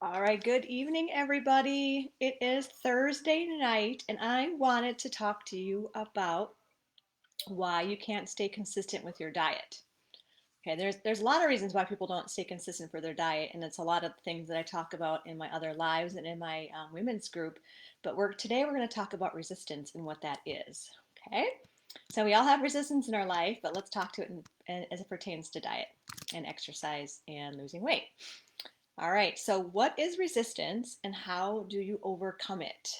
All right, good evening, everybody. It is Thursday night, and I wanted to talk to you about why you can't stay consistent with your diet. Okay, there's a lot of reasons why people don't stay consistent for their diet, and it's a lot of things that I talk about in my other lives and in my women's group. But today we're going to talk about resistance and what that is. Okay, so we all have resistance in our life, but let's talk to it as it pertains to diet and exercise and losing weight. All right, so what is resistance and how do you overcome it?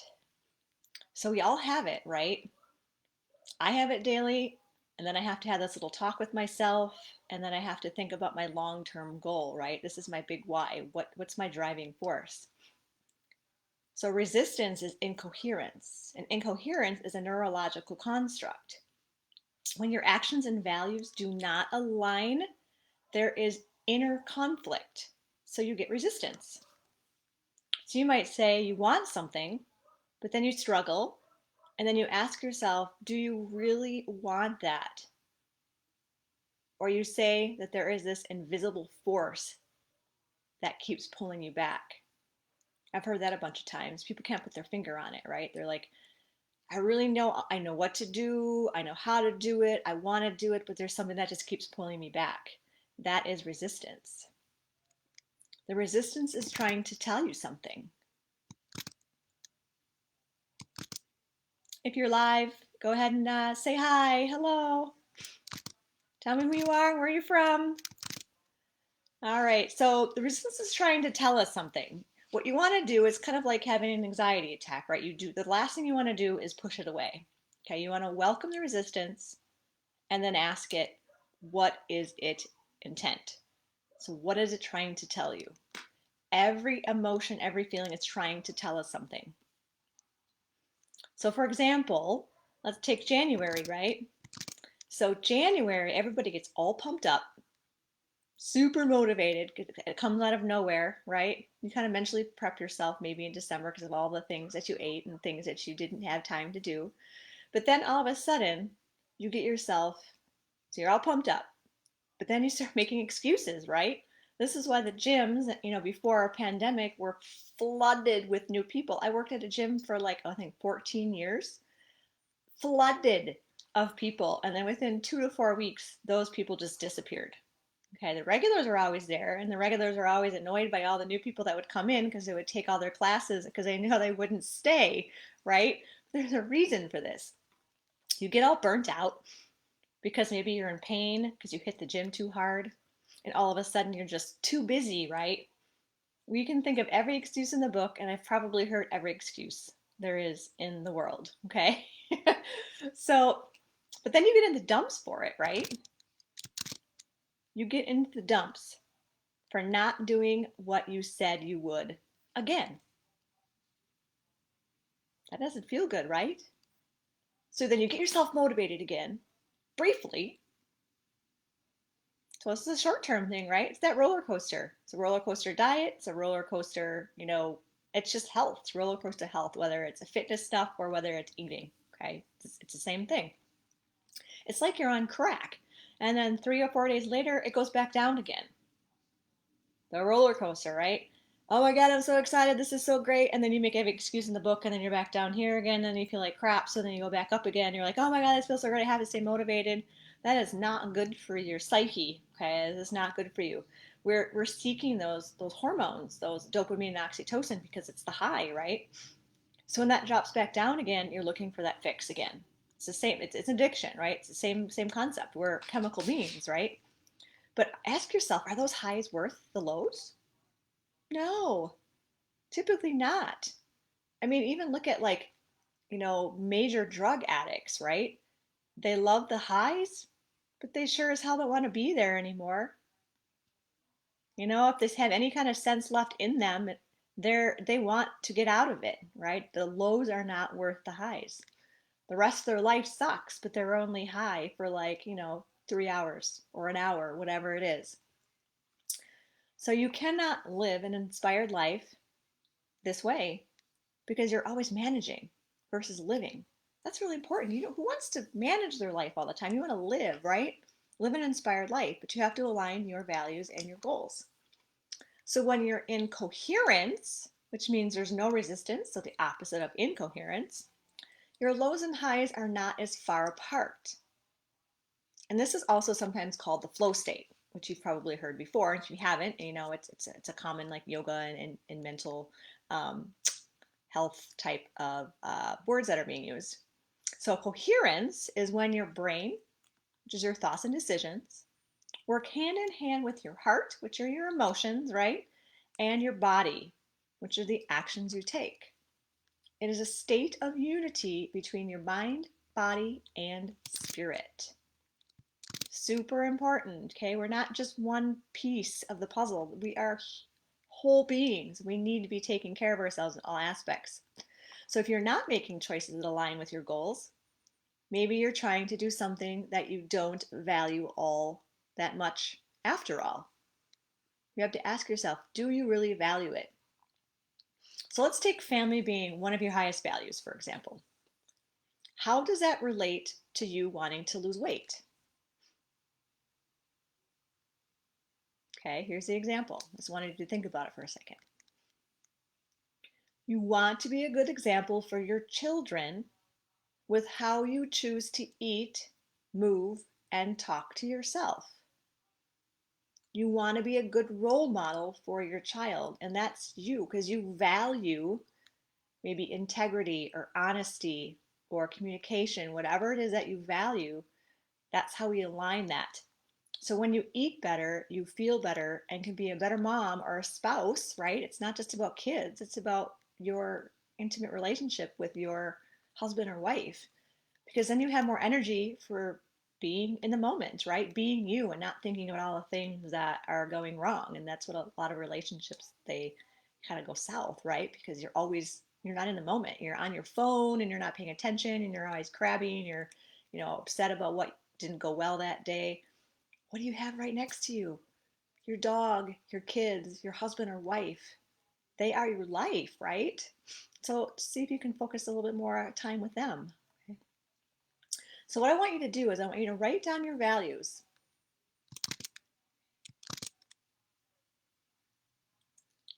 So we all have it, right? I have it daily, and then I have to have this little talk with myself, and then I have to think about my long-term goal, right? This is my big why. What's my driving force? So resistance is incoherence, and incoherence is a neurological construct. When your actions and values do not align, there is inner conflict. So you get resistance. So you might say you want something, but then you struggle, and then you ask yourself, do you really want that? Or you say that there is this invisible force that keeps pulling you back. I've heard that a bunch of times. People can't put their finger on it, right? They're like, I know what to do, I know how to do it, I want to do it, but there's something that just keeps pulling me back. That is resistance. The resistance is trying to tell you something. If you're live, go ahead and say hi, hello. Tell me who you are, where you're from. All right, so the resistance is trying to tell us something. What you want to do is kind of like having an anxiety attack, right? The last thing you want to do is push it away. Okay, you want to welcome the resistance and then ask it, what is its intent? So what is it trying to tell you? Every emotion, every feeling is trying to tell us something. So for example, let's take January, right? So January, everybody gets all pumped up, super motivated. It comes out of nowhere, right? You kind of mentally prep yourself maybe in December because of all the things that you ate and things that you didn't have time to do. But then all of a sudden, you get yourself, so you're all pumped up, but then you start making excuses, right? This is why the gyms, before our pandemic were flooded with new people. I worked at a gym for like, I think 14 years, flooded of people. And then within 2 to 4 weeks, those people just disappeared. Okay, the regulars are always there, and the regulars are always annoyed by all the new people that would come in because they would take all their classes because they knew they wouldn't stay, right? There's a reason for this. You get all burnt out because maybe you're in pain because you hit the gym too hard, and all of a sudden you're just too busy, right? We can think of every excuse in the book, and I've probably heard every excuse there is in the world, okay? So, but then you get in the dumps for it, right? You get into the dumps for not doing what you said you would again. That doesn't feel good, right? So then you get yourself motivated again, briefly. So this is a short-term thing, right? It's that roller coaster. It's a roller coaster diet. It's a roller coaster, it's just health. It's roller coaster health, whether it's a fitness stuff or whether it's eating, okay? It's the same thing. It's like you're on crack. And then 3 or 4 days later, it goes back down again. The roller coaster, right? Oh my God, I'm so excited. This is so great. And then you make every excuse in the book, and then you're back down here again, and you feel like crap. So then you go back up again. You're like, oh my God, this feels so great. I have to stay motivated. That is not good for your psyche. Okay, this is not good for you. We're seeking those hormones, those dopamine and oxytocin, because it's the high, right? So when that drops back down again, you're looking for that fix again. It's the same. It's addiction, right? It's the same concept. We're chemical beings, right? But ask yourself, are those highs worth the lows? No, typically not. I mean, even look at like, major drug addicts, right? They love the highs, but they sure as hell don't want to be there anymore. If they have any kind of sense left in them, they want to get out of it, right? The lows are not worth the highs. The rest of their life sucks, but they're only high for like, 3 hours or an hour, whatever it is. So you cannot live an inspired life this way because you're always managing versus living. That's really important. Who wants to manage their life all the time? You want to live, right? Live an inspired life, but you have to align your values and your goals. So when you're in coherence, which means there's no resistance, so the opposite of incoherence, your lows and highs are not as far apart. And this is also sometimes called the flow state, which you've probably heard before. If you haven't, you know, it's a common like yoga and mental um, health type of words that are being used. So coherence is when your brain, which is your thoughts and decisions, work hand in hand with your heart, which are your emotions, right? And your body, which are the actions you take. It is a state of unity between your mind, body, and spirit. Super important, okay? We're not just one piece of the puzzle. We are whole beings. We need to be taking care of ourselves in all aspects. So if you're not making choices that align with your goals, maybe you're trying to do something that you don't value all that much after all. You have to ask yourself, do you really value it? So let's take family being one of your highest values, for example. How does that relate to you wanting to lose weight? Okay, here's the example. I just wanted you to think about it for a second. You want to be a good example for your children with how you choose to eat, move, and talk to yourself. You want to be a good role model for your child, and that's you because you value maybe integrity or honesty or communication, whatever it is that you value. That's how we align that. So when you eat better, you feel better and can be a better mom or a spouse, right? It's not just about kids, it's about your intimate relationship with your husband or wife, because then you have more energy for being in the moment, right? Being you and not thinking about all the things that are going wrong. And that's what a lot of relationships, they kind of go south, right? Because you're not in the moment. You're on your phone and you're not paying attention and you're always crabby and you're, upset about what didn't go well that day. What do you have right next to you? Your dog, your kids, your husband or wife. They are your life, right? So see if you can focus a little bit more time with them. Okay. So what I want you to do is I want you to write down your values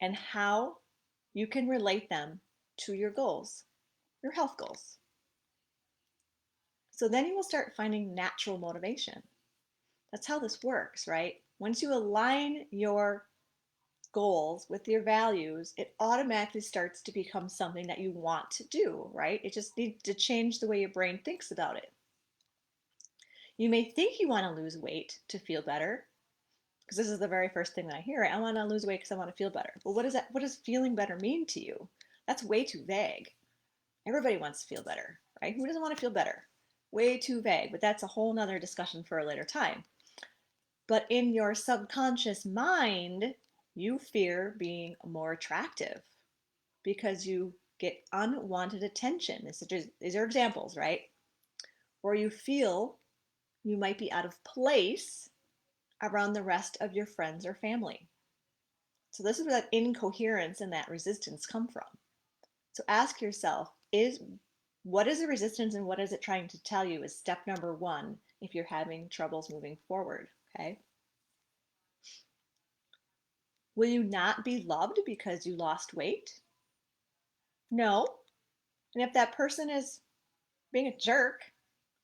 and how you can relate them to your goals, your health goals. So then you will start finding natural motivation. That's how this works, right? Once you align your goals with your values, it automatically starts to become something that you want to do, right? It just needs to change the way your brain thinks about it. You may think you want to lose weight to feel better, because this is the very first thing that I hear. I want to lose weight because I want to feel better. Well, what does feeling better mean to you? That's way too vague. Everybody wants to feel better, right? Who doesn't want to feel better? Way too vague, but that's a whole nother discussion for a later time. But in your subconscious mind, you fear being more attractive because you get unwanted attention. These are examples, right? Or you feel you might be out of place around the rest of your friends or family. So this is where that incoherence and that resistance come from. So ask yourself, what is the resistance and what is it trying to tell you is step number one if you're having troubles moving forward, okay? Will you not be loved because you lost weight? No. And if that person is being a jerk,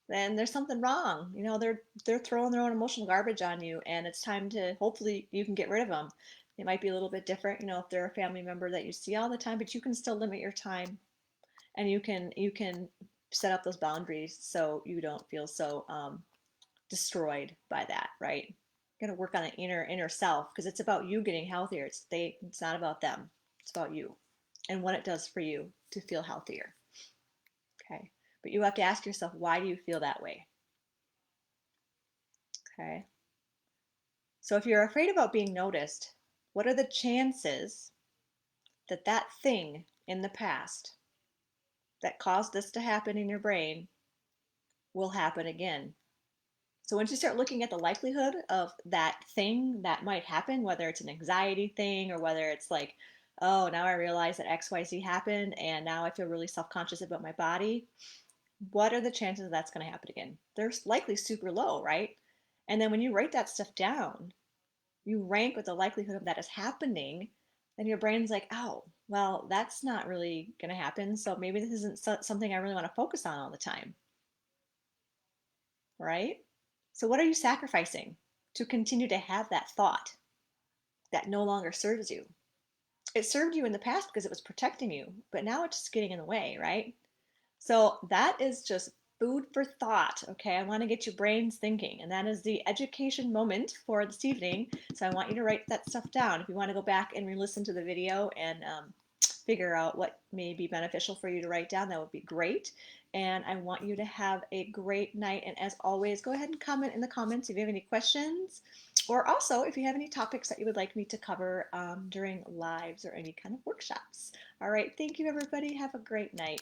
then there's something wrong. They're throwing their own emotional garbage on you, and it's time to hopefully you can get rid of them. It might be a little bit different, if they're a family member that you see all the time, but you can still limit your time, and you can set up those boundaries so you don't feel so destroyed by that, right? You got to work on the inner self because it's about you getting healthier. It's not about them. It's about you and what it does for you to feel healthier. Okay. But you have to ask yourself, why do you feel that way? Okay. So if you're afraid about being noticed, what are the chances that that thing in the past that caused this to happen in your brain will happen again? So once you start looking at the likelihood of that thing that might happen, whether it's an anxiety thing or whether it's like, oh, now I realize that XYZ happened and now I feel really self-conscious about my body, what are the chances that's going to happen again? They're likely super low, right? And then when you write that stuff down, you rank with the likelihood of that is happening, then your brain's like, oh, well, that's not really going to happen. So maybe this isn't something I really want to focus on all the time, right? So, what are you sacrificing to continue to have that thought that no longer serves you? It served you in the past because it was protecting you, but now it's just getting in the way, right? So that is just food for thought. Okay, I want to get your brains thinking, and that is the education moment for this evening. So I want you to write that stuff down. If you want to go back and re-listen to the video and figure out what may be beneficial for you to write down, that would be great. And I want you to have a great night. And as always, go ahead and comment in the comments if you have any questions, or also if you have any topics that you would like me to cover during lives or any kind of workshops. All right, thank you, everybody. Have a great night.